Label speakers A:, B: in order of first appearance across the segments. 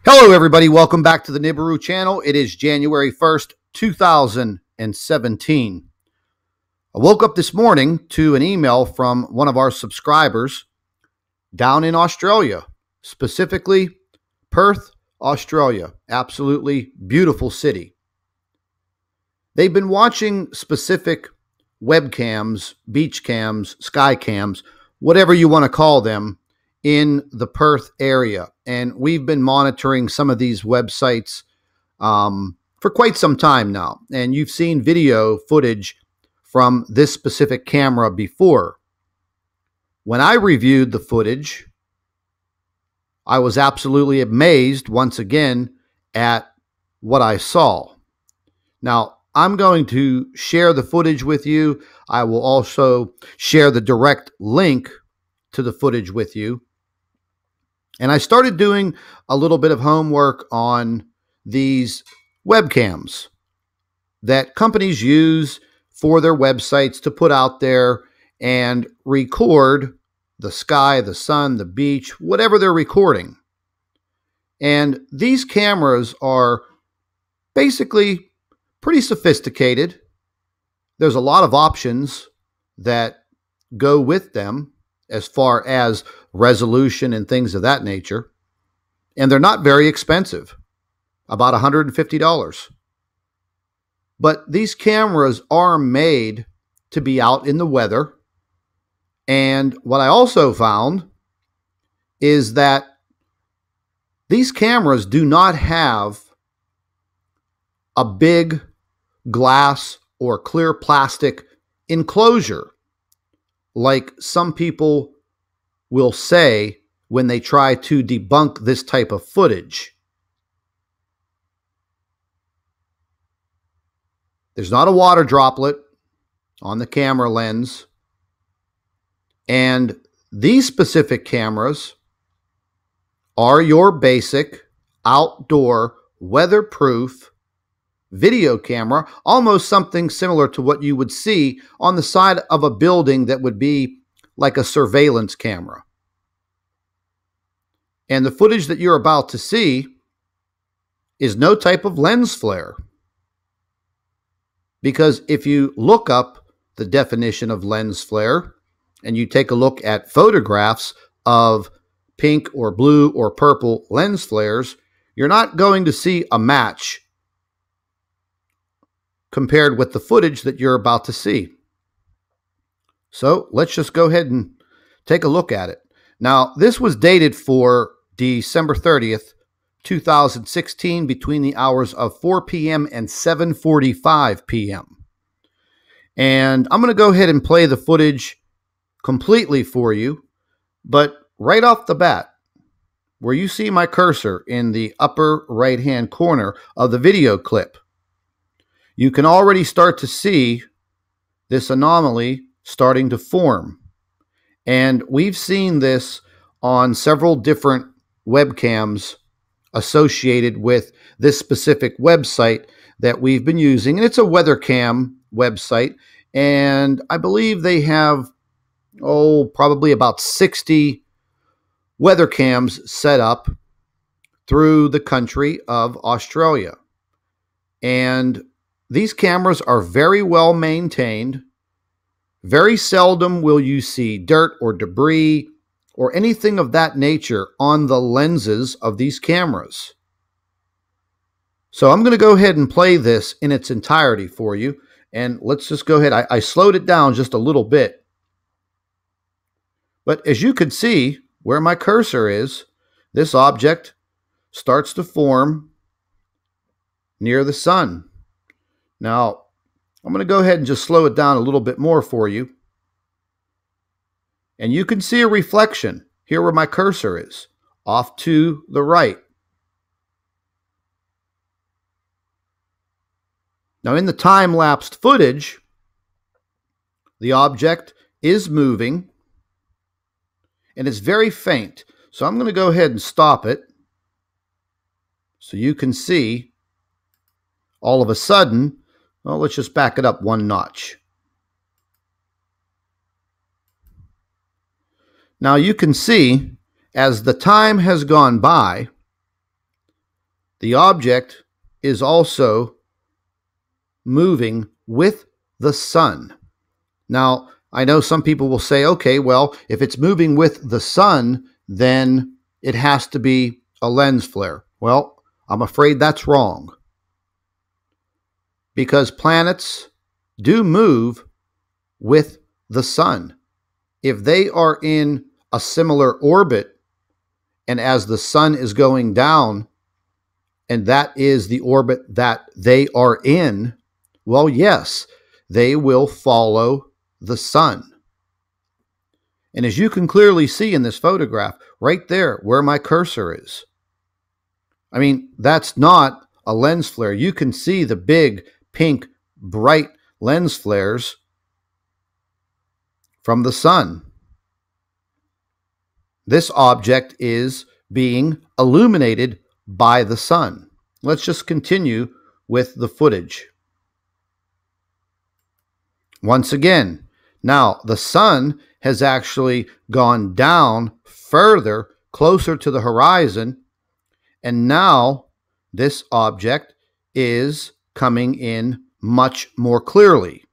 A: Hello, everybody. Welcome back to the Nibiru channel. It is January 1st, 2017. I woke up this morning to an email from one of our subscribers down in Australia, specifically Perth, Australia. Absolutely beautiful city. They've been watching specific webcams, beach cams, sky cams, whatever you want to call them, in the Perth area. And we've been monitoring some of these websites for quite some time now. And you've seen video footage from this specific camera before. When I reviewed the footage, I was absolutely amazed once again at what I saw. Now, I'm going to share the footage with you. I will also share the direct link to the footage with you. And I started doing a little bit of homework on these webcams that companies use for their websites to put out there and record the sky, the sun, the beach, whatever they're recording. And these cameras are basically pretty sophisticated. There's a lot of options that go with them as far as resolution and things of that nature. And they're not very expensive, about $150. But these cameras are made to be out in the weather. And what I also found is that these cameras do not have a big glass or clear plastic enclosure like some people will say when they try to debunk this type of footage. There's not a water droplet on the camera lens. And these specific cameras are your basic outdoor weatherproof video camera, almost something similar to what you would see on the side of a building that would be like a surveillance camera. And the footage that you're about to see is no type of lens flare. Because if you look up the definition of lens flare and you take a look at photographs of pink or blue or purple lens flares, you're not going to see a match compared with the footage that you're about to see. So let's just go ahead and take a look at it. Now, this was dated for December 30th, 2016, between the hours of 4 p.m. and 7:45 p.m. And I'm going to go ahead and play the footage completely for you. But right off the bat, where you see my cursor in the upper right-hand corner of the video clip, you can already start to see this anomaly starting to form. And we've seen this on several different webcams associated with this specific website that we've been using. And it's a weather cam website. And I believe they have, probably about 60 weather cams set up through the country of Australia. And these cameras are very well maintained. Very seldom will you see dirt or debris or anything of that nature on the lenses of these cameras. So I'm going to go ahead and play this in its entirety for you. And let's just go ahead. I slowed it down just a little bit. But as you can see, where my cursor is, this object starts to form near the sun. Now, I'm going to go ahead and just slow it down a little bit more for you. And you can see a reflection here where my cursor is, off to the right. Now, in the time-lapsed footage, the object is moving, and it's very faint. So I'm going to go ahead and stop it so you can see all of a sudden. Well, let's just back it up one notch. Now you can see as the time has gone by, the object is also moving with the sun. Now, I know some people will say, okay, well, if it's moving with the sun, then it has to be a lens flare. Well, I'm afraid that's wrong, because planets do move with the sun. If they are in a similar orbit, and as the sun is going down, and that is the orbit that they are in, well, yes, they will follow the sun. And as you can clearly see in this photograph, right there where my cursor is, I mean, that's not a lens flare. You can see the big, pink, bright lens flares from the sun. This object is being illuminated by the sun. Let's just continue with the footage. Once again, now the sun has actually gone down further, closer to the horizon, and now this object is coming in much more clearly.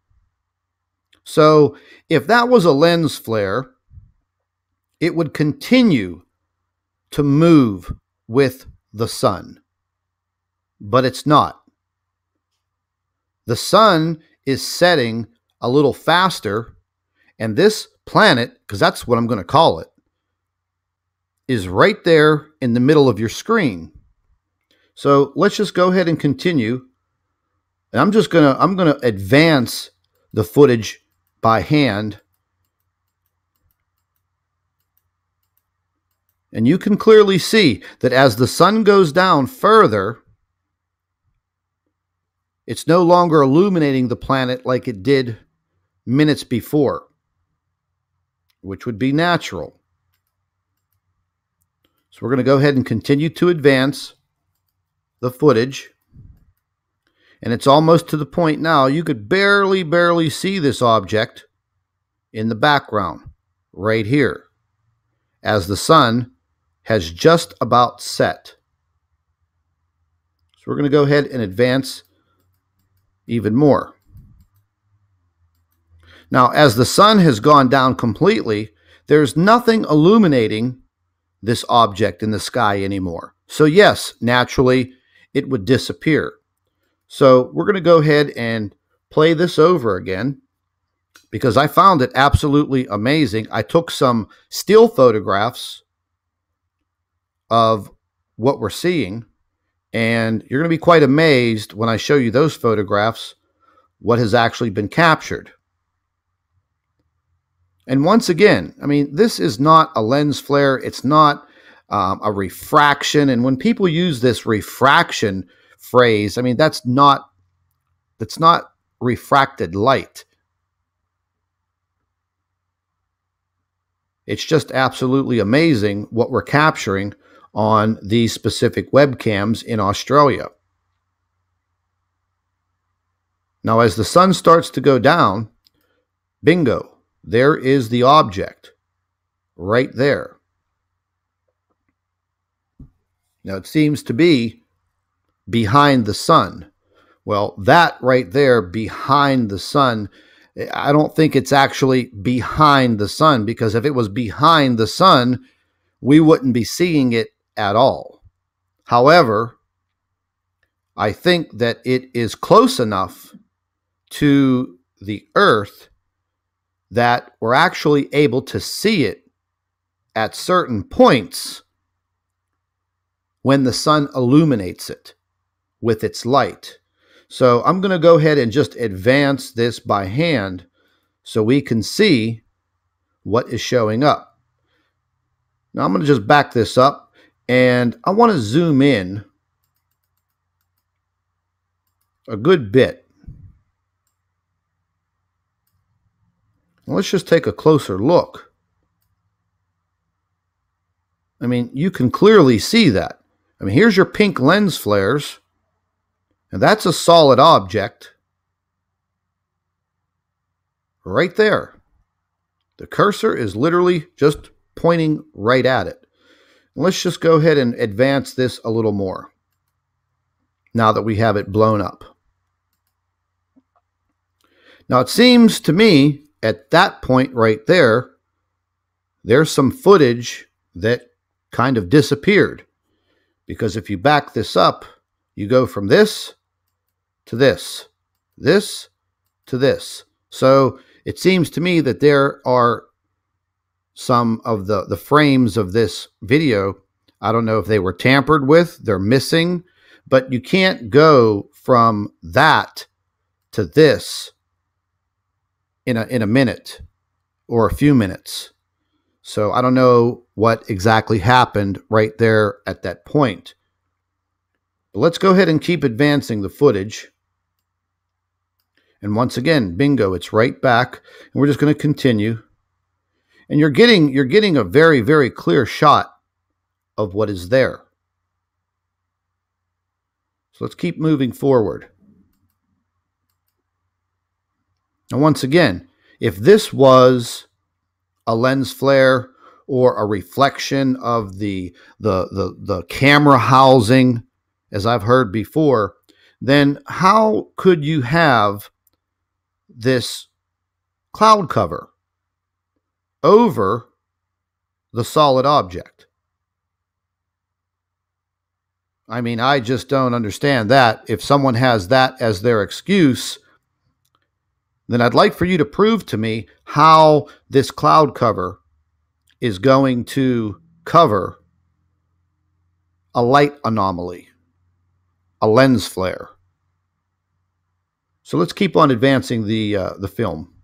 A: So if that was a lens flare, it would continue to move with the sun. But it's not. The sun is setting a little faster, and this planet, because that's what I'm going to call it, is right there in the middle of your screen. So let's just go ahead and continue. And I'm going to advance the footage by hand. And you can clearly see that as the sun goes down further, it's no longer illuminating the planet like it did minutes before, which would be natural. So we're going to go ahead and continue to advance the footage. And it's almost to the point now you could barely see this object in the background right here as the sun has just about set. So we're going to go ahead and advance even more. Now, as the sun has gone down completely, there's nothing illuminating this object in the sky anymore. So yes, naturally, it would disappear. So we're going to go ahead and play this over again, because I found it absolutely amazing. I took some still photographs of what we're seeing, and you're going to be quite amazed when I show you those photographs, what has actually been captured. And once again, I mean, this is not a lens flare. It's not a refraction. And when people use this refraction phrase, I mean, that's not refracted light. It's just absolutely amazing what we're capturing on these specific webcams in Australia. Now, as the sun starts to go down, bingo, there is the object right there. Now, it seems to be behind the sun. Well, that right there behind the sun, I don't think it's actually behind the sun, because if it was behind the sun, we wouldn't be seeing it at all. However, I think that it is close enough to the Earth that we're actually able to see it at certain points when the sun illuminates it with its light. So I'm going to go ahead and just advance this by hand so we can see what is showing up. Now I'm going to just back this up, and I want to zoom in a good bit. Let's just take a closer look. I mean, you can clearly see that. I mean, here's your pink lens flares, and that's a solid object right there. The cursor is literally just pointing right at it. Let's just go ahead and advance this a little more. now that we have it blown up. Now, it seems to me at that point right there, there's some footage that kind of disappeared. Because if you back this up, you go from this to this, this to this. So it seems to me that there are some of the frames of this video. I don't know if they were tampered with, they're missing, but you can't go from that to this in a minute or a few minutes. So I don't know what exactly happened right there at that point. But let's go ahead and keep advancing the footage. And once again, bingo, it's right back. And we're just going to continue. And you're getting a very, very clear shot of what is there. So let's keep moving forward. And once again, if this was a lens flare or a reflection of the camera housing, as I've heard before, then how could you have this cloud cover over the solid object? I mean, I just don't understand that. If someone has that as their excuse, then I'd like for you to prove to me how this cloud cover is going to cover a light anomaly, a lens flare. So let's keep on advancing the film.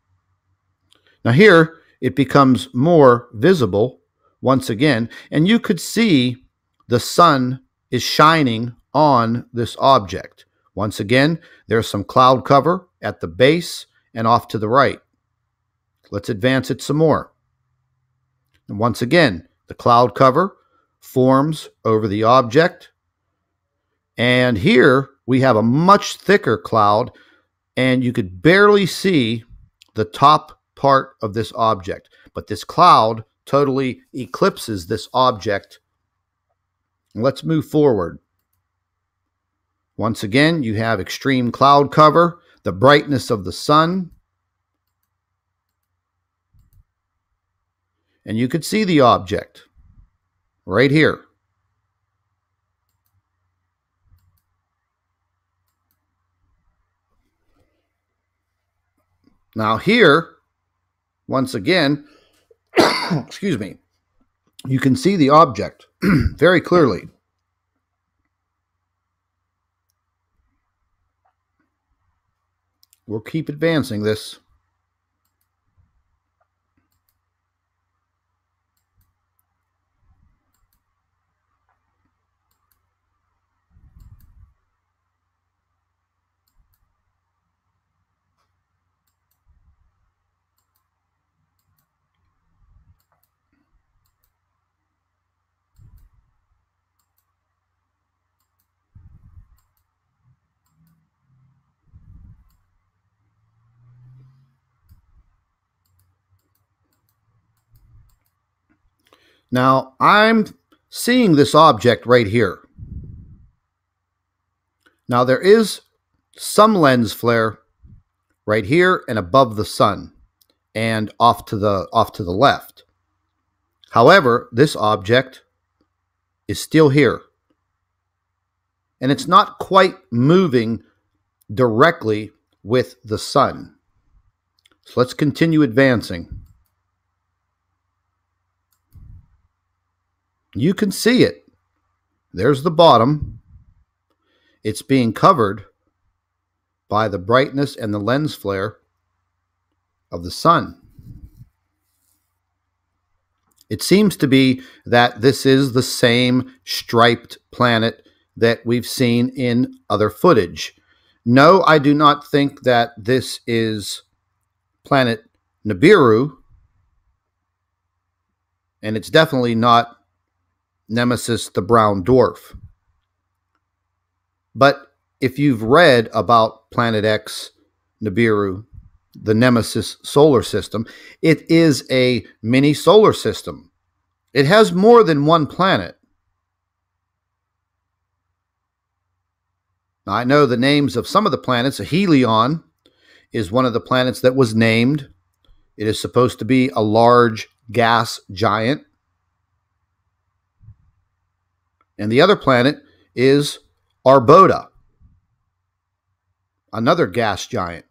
A: Now here, it becomes more visible once again, and you could see the sun is shining on this object. Once again, there's some cloud cover at the base and off to the right. Let's advance it some more. And once again, the cloud cover forms over the object. And here we have a much thicker cloud, and you could barely see the top part of this object. But this cloud totally eclipses this object. Let's move forward. Once again, you have extreme cloud cover, the brightness of the sun, and you could see the object right here. Now here, once again, excuse me, you can see the object very clearly. We'll keep advancing this. Now, I'm seeing this object right here. Now, there is some lens flare right here and above the sun and off to the left. However, this object is still here. And it's not quite moving directly with the sun. So let's continue advancing. You can see it. There's the bottom. It's being covered by the brightness and the lens flare of the sun. It seems to be that this is the same striped planet that we've seen in other footage. No, I do not think that this is planet Nibiru, and it's definitely not Nemesis the brown dwarf. But if you've read about Planet X, Nibiru, the Nemesis solar system, it is a mini solar system. It has more than one planet. Now, I know the names of some of the planets. A Helion is one of the planets that was named. It is supposed to be a large gas giant. And the other planet is Arbota, another gas giant.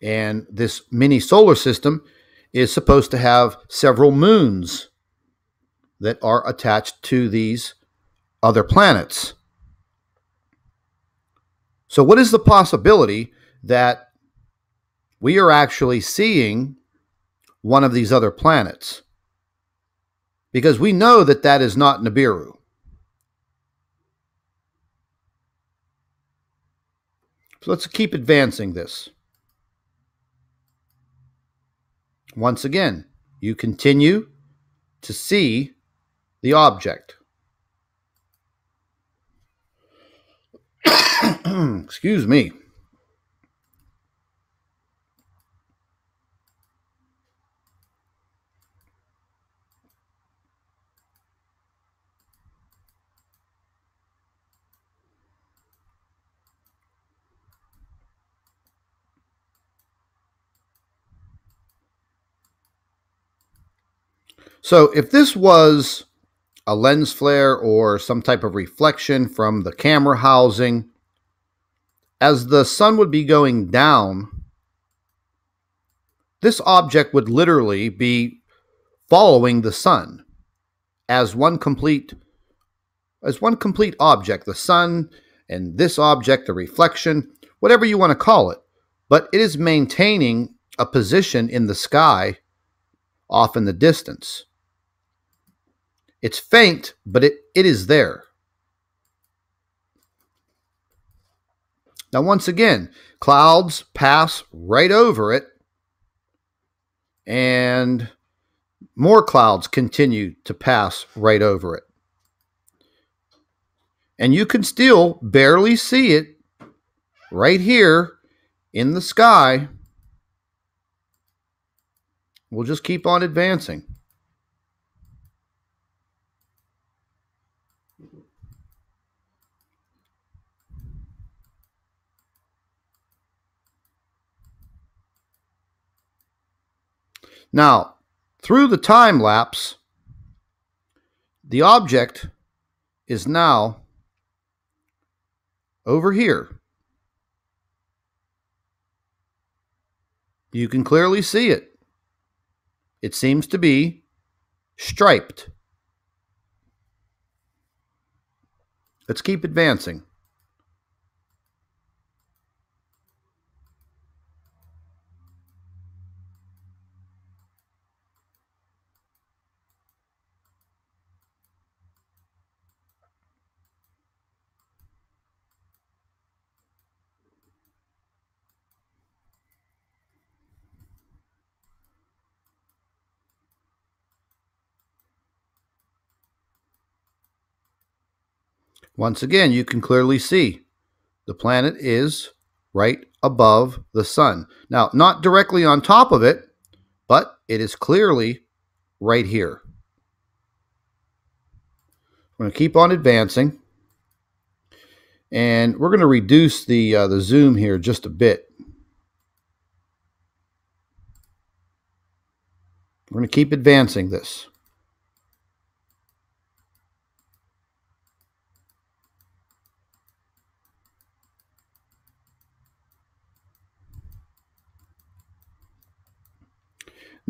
A: And this mini solar system is supposed to have several moons that are attached to these other planets. So what is the possibility that we are actually seeing one of these other planets? Because we know that that is not Nibiru. So let's keep advancing this. Once again, you continue to see the object. Excuse me. So if this was a lens flare or some type of reflection from the camera housing, as the sun would be going down, this object would literally be following the sun as one complete object, the sun and this object, the reflection, whatever you want to call it. But it is maintaining a position in the sky off in the distance. It's faint, but it is there. Now, once again, clouds pass right over it, and more clouds continue to pass right over it. And you can still barely see it right here in the sky. We'll just keep on advancing. Now, through the time lapse, the object is now over here. You can clearly see it. It seems to be striped. Let's keep advancing. Once again, you can clearly see the planet is right above the sun. Now, not directly on top of it, but it is clearly right here. We're going to keep on advancing, and we're going to reduce the zoom here just a bit. We're going to keep advancing this.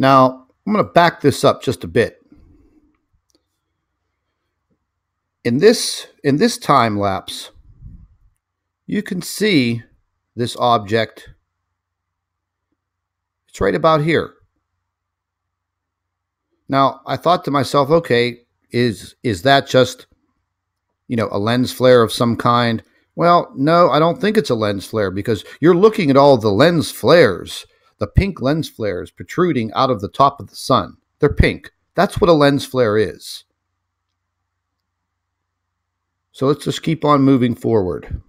A: Now, I'm going to back this up just a bit. In this time lapse, you can see this object. It's right about here. Now, I thought to myself, okay, is that just, a lens flare of some kind? Well, no, I don't think it's a lens flare, because you're looking at all the lens flares, the pink lens flares protruding out of the top of the sun. They're pink. That's what a lens flare is. So let's just keep on moving forward.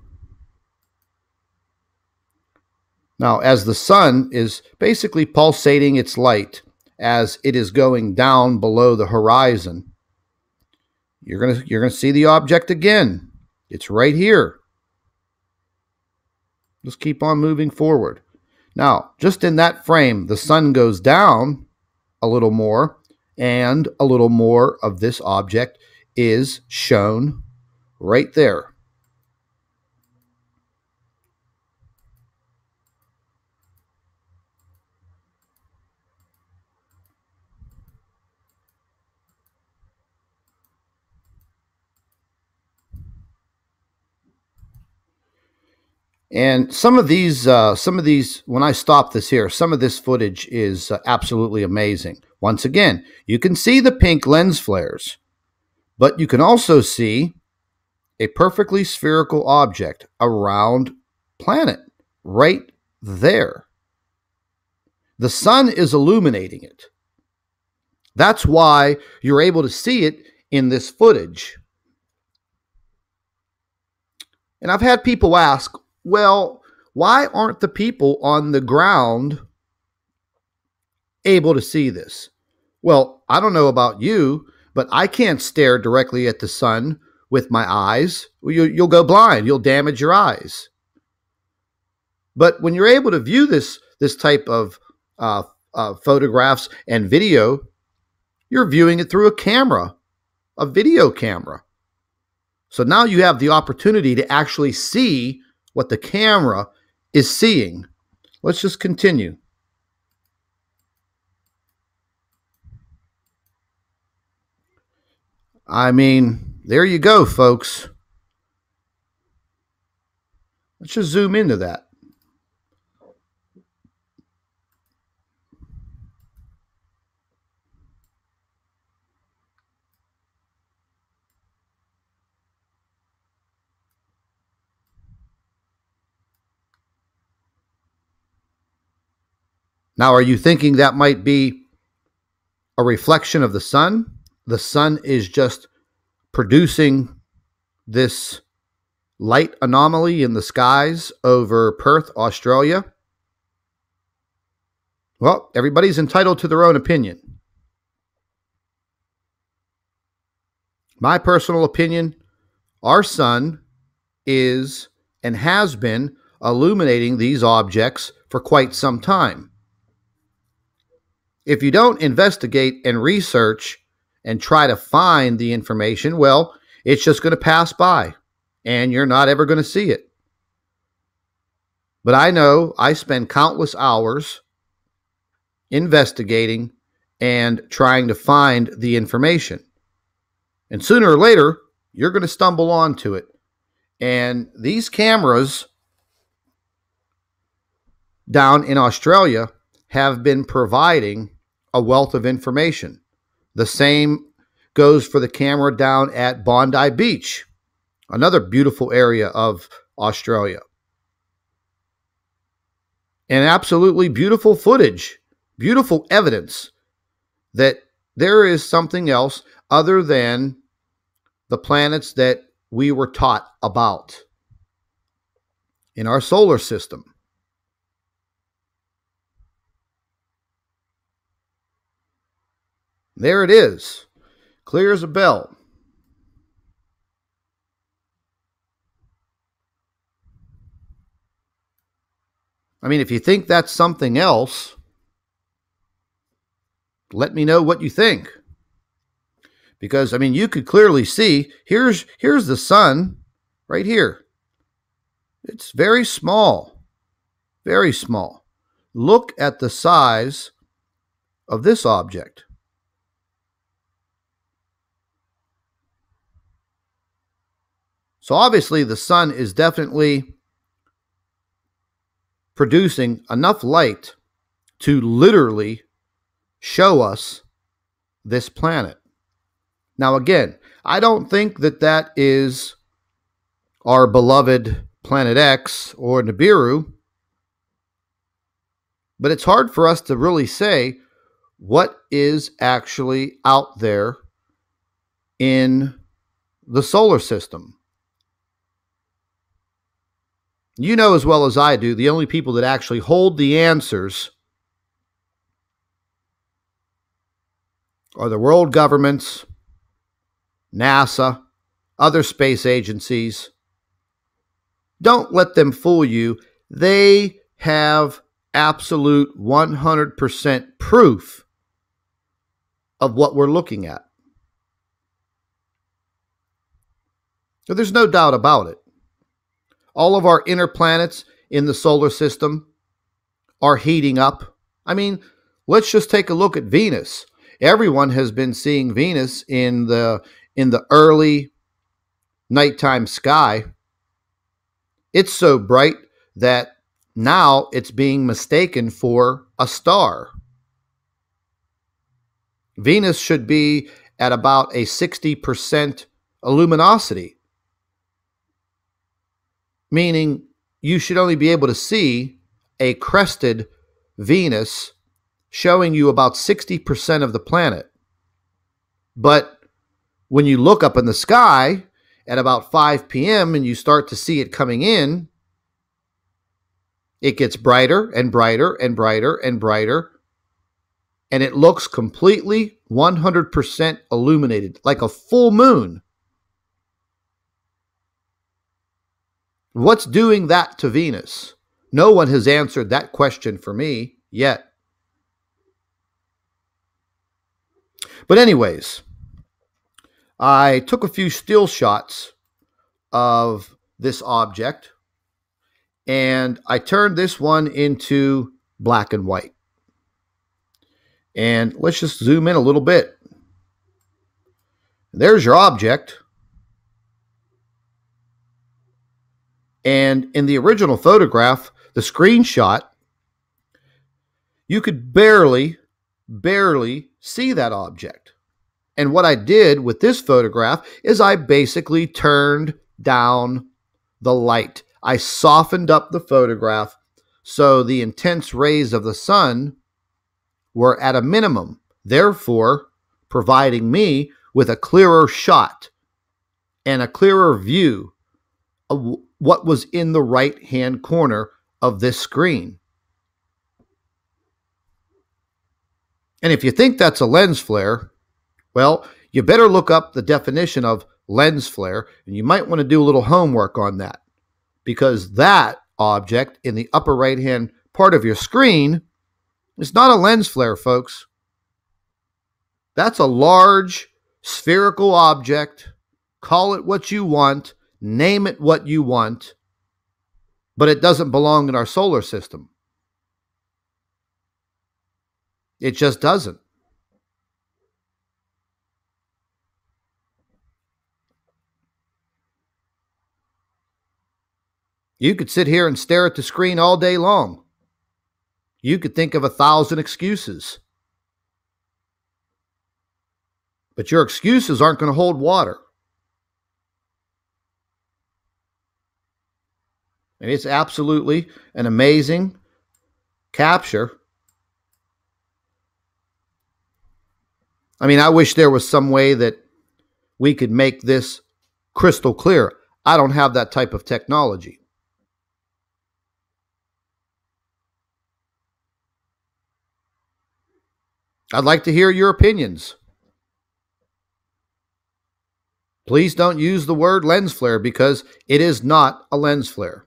A: Now, as the sun is basically pulsating its light as it is going down below the horizon, you're going to see the object again. It's right here. Let's keep on moving forward. Now, just in that frame, the sun goes down a little more, and a little more of this object is shown right there. And some of these, when I stop this here, some of this footage is absolutely amazing. Once again, you can see the pink lens flares, but you can also see a perfectly spherical object, a round planet, right there. The sun is illuminating it. That's why you're able to see it in this footage. And I've had people ask, well, why aren't the people on the ground able to see this? Well, I don't know about you, but I can't stare directly at the sun with my eyes. You'll go blind. You'll damage your eyes. But when you're able to view this type of photographs and video, you're viewing it through a camera, a video camera. So now you have the opportunity to actually see what the camera is seeing. Let's just continue. I mean, there you go, folks. Let's just zoom into that. Now, are you thinking that might be a reflection of the sun? The sun is just producing this light anomaly in the skies over Perth, Australia? Well, everybody's entitled to their own opinion. My personal opinion, our sun is and has been illuminating these objects for quite some time. If you don't investigate and research and try to find the information, well, it's just going to pass by and you're not ever going to see it. But I know I spend countless hours investigating and trying to find the information. And sooner or later, you're going to stumble onto it. And these cameras down in Australia have been providing a wealth of information. The same goes for the camera down at Bondi Beach, another beautiful area of Australia. And absolutely beautiful footage, beautiful evidence that there is something else other than the planets that we were taught about in our solar system. There it is, clear as a bell. I mean, if you think that's something else, let me know what you think. Because, I mean, you could clearly see, here's the sun right here. It's very small, very small. Look at the size of this object. So obviously the sun is definitely producing enough light to literally show us this planet. Now again, I don't think that that is our beloved Planet X or Nibiru, but it's hard for us to really say what is actually out there in the solar system. You know as well as I do, the only people that actually hold the answers are the world governments, NASA, other space agencies, Don't let them fool you. They have absolute 100% proof of what we're looking at. So there's no doubt about it. All of our inner planets in the solar system are heating up. I mean, let's just take a look at Venus. Everyone has been seeing Venus in the early nighttime sky. It's so bright that now it's being mistaken for a star. Venus should be at about a 60% luminosity, meaning you should only be able to see a crested Venus showing you about 60% of the planet. But when you look up in the sky at about 5 p.m. and you start to see it coming in, it gets brighter and brighter and brighter and brighter, and it looks completely 100% illuminated, like a full moon. What's doing that to Venus? No one has answered that question for me yet. But anyways, I took a few still shots of this object, and I turned this one into black and white. And let's just zoom in a little bit. There's your object. And in the original photograph, the screenshot, you could barely see that object. And what I did with this photograph is I basically turned down the light. I softened up the photograph so the intense rays of the sun were at a minimum, therefore providing me with a clearer shot and a clearer view of what was in the right-hand corner of this screen. And if you think that's a lens flare, well, you better look up the definition of lens flare, and you might want to do a little homework on that, because that object in the upper right-hand part of your screen is not a lens flare, folks. That's a large spherical object. Call it what you want, name it what you want, but it doesn't belong in our solar system. It just doesn't. You could sit here and stare at the screen all day long. You could think of 1,000 excuses. But your excuses aren't going to hold water. And it's absolutely an amazing capture. I mean, I wish there was some way that we could make this crystal clear. I don't have that type of technology. I'd like to hear your opinions. Please don't use the word lens flare, because it is not a lens flare.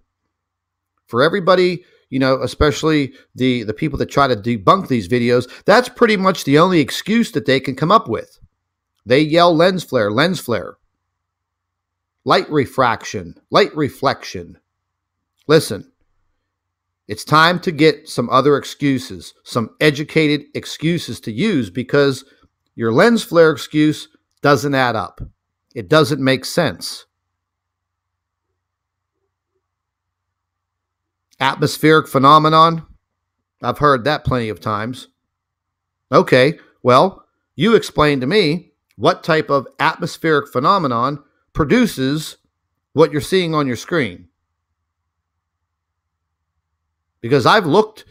A: For everybody, especially the people that try to debunk these videos, that's pretty much the only excuse that they can come up with. They yell lens flare, light refraction, light reflection. Listen, it's time to get some other excuses, some educated excuses to use, because your lens flare excuse doesn't add up. It doesn't make sense. Atmospheric phenomenon? I've heard that plenty of times. Okay, well, you explain to me what type of atmospheric phenomenon produces what you're seeing on your screen. Because I've looked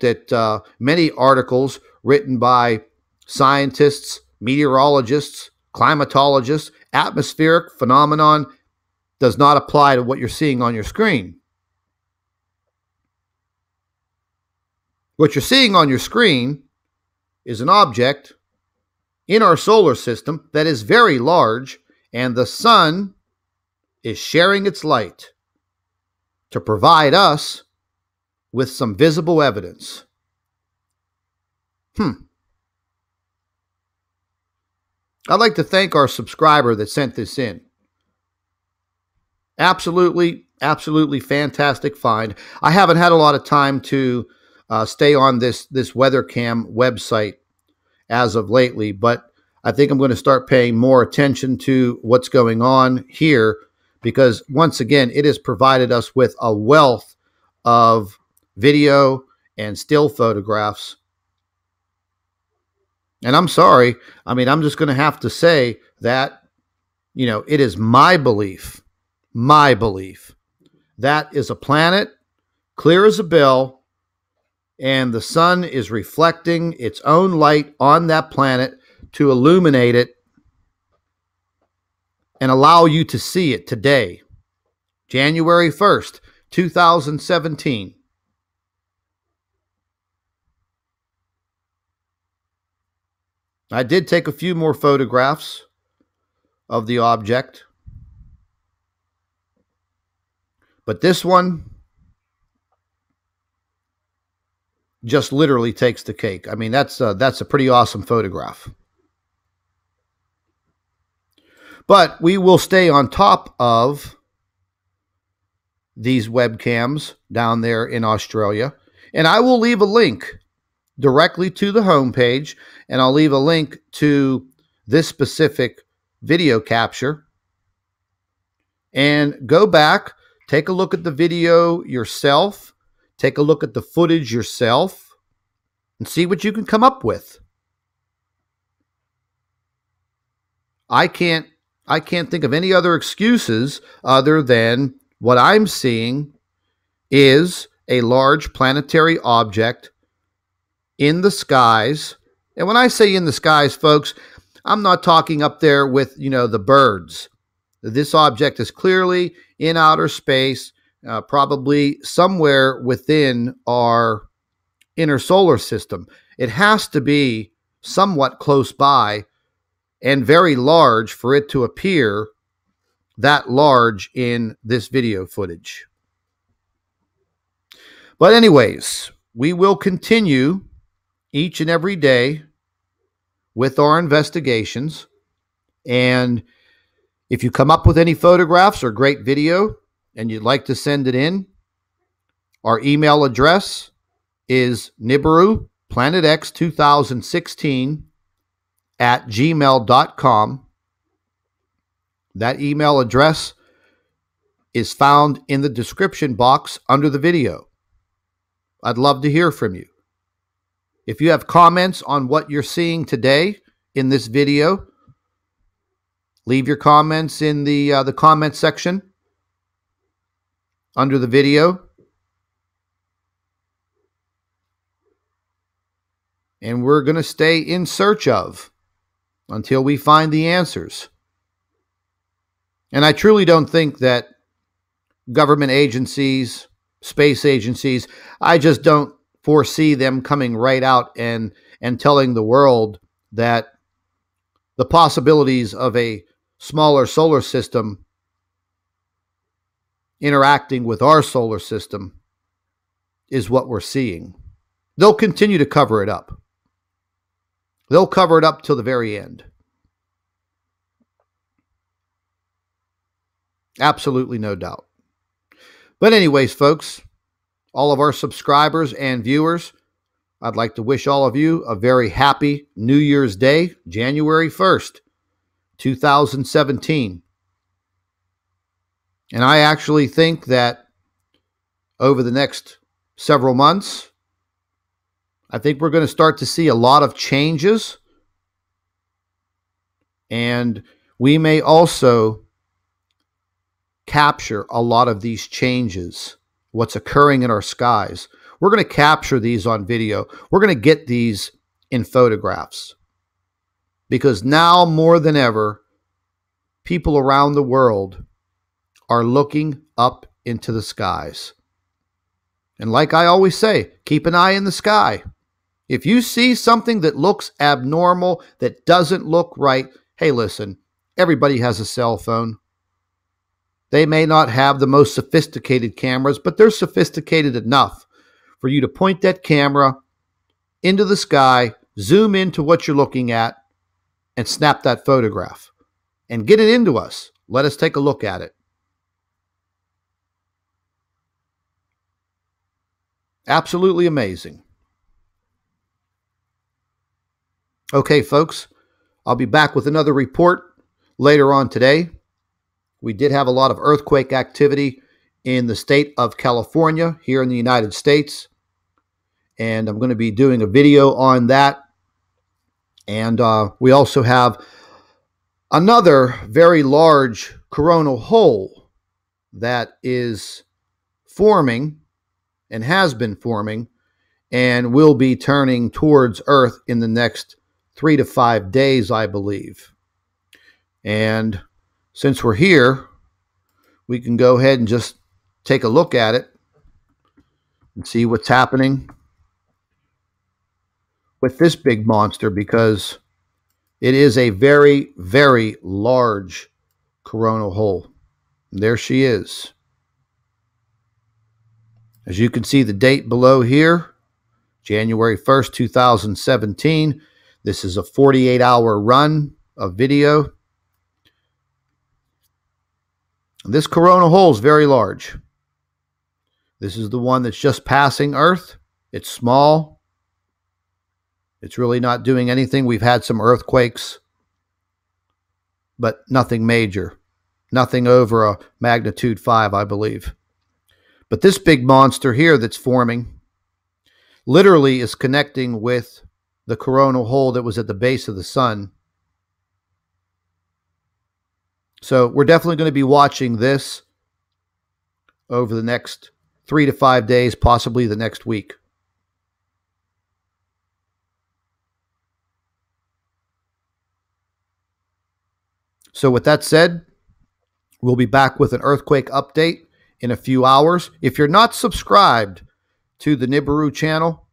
A: at many articles written by scientists, meteorologists, climatologists. Atmospheric phenomenon does not apply to what you're seeing on your screen. What you're seeing on your screen is an object in our solar system that is very large, and the sun is sharing its light. to provide us with some visible evidence. I'd like to thank our subscriber that sent this in. Absolutely fantastic find. I haven't had a lot of time to stay on this WeatherCam website as of lately, but I think I'm going to start paying more attention to what's going on here, because once again, it has provided us with a wealth of video and still photographs. And I'm sorry, I'm just going to have to say that, it is my belief that is a planet clear as a bell, and the sun is reflecting its own light on that planet to illuminate it and allow you to see it today, January 1st, 2017. I did take a few more photographs of the object, but this one just literally takes the cake. That's a pretty awesome photograph. But we will stay on top of these webcams down there in Australia, and I will leave a link directly to the homepage, and I'll leave a link to this specific video capture. And go back, take a look at the video yourself, take a look at the footage yourself, and see what you can come up with. I can't think of any other excuses other than what I'm seeing is a large planetary object in the skies. And when I say in the skies, folks, I'm not talking up there with, the birds. This object is clearly in outer space, probably somewhere within our inner solar system. It has to be somewhat close by and very large for it to appear that large in this video footage. But anyways, we will continue each and every day with our investigations. And if you come up with any photographs or great video and you'd like to send it in, our email address is nibiru2016@gmail.com. That email address is found in the description box under the video. I'd love to hear from you. If you have comments on what you're seeing today in this video, leave your comments in the comment section under the video. And we're going to stay in search of until we find the answers. And I truly don't think that government agencies, space agencies, I just don't foresee them coming right out and telling the world that the possibilities of a smaller solar system interacting with our solar system is what we're seeing. They'll continue to cover it up. They'll cover it up till the very end. Absolutely no doubt. But anyways, folks, all of our subscribers and viewers, I'd like to wish all of you a very happy New Year's Day, January 1st, 2017. And I actually think that over the next several months, I think we're going to start to see a lot of changes. And we may also capture a lot of these changes, what's occurring in our skies. We're going to capture these on video. We're going to get these in photographs. Because now more than ever, people around the world are looking up into the skies. And like I always say, keep an eye in the sky. If you see something that looks abnormal, that doesn't look right, hey, listen, everybody has a cell phone. They may not have the most sophisticated cameras, but they're sophisticated enough for you to point that camera into the sky, zoom into what you're looking at, and snap that photograph. And get it into us. Let us take a look at it. Absolutely amazing. Okay, folks, I'll be back with another report later on today. We did have a lot of earthquake activity in the state of California here in the United States. And I'm going to be doing a video on that. And we also have another very large coronal hole that is forming and has been forming and will be turning towards Earth in the next 3 to 5 days, I believe. And since we're here, we can go ahead and just take a look at it and see what's happening with this big monster, because it is a very, very large coronal hole. There she is. As you can see the date below here, January 1st, 2017. This is a 48-hour run of video. This coronal hole is very large. This is the one that's just passing Earth. It's small. It's really not doing anything. We've had some earthquakes, but nothing major. Nothing over a magnitude 5, I believe. But this big monster here that's forming literally is connecting with the coronal hole that was at the base of the sun. So we're definitely going to be watching this over the next 3 to 5 days, possibly the next week. So with that said, we'll be back with an earthquake update in a few hours. If you're not subscribed to the Nibiru channel,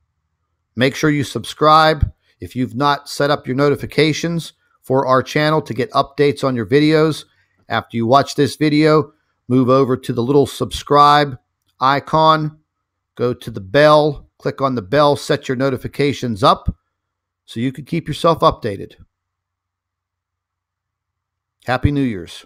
A: make sure you subscribe. If you've not set up your notifications for our channel to get updates on your videos, after you watch this video, move over to the little subscribe icon, go to the bell, click on the bell, set your notifications up so you can keep yourself updated. Happy New Year's.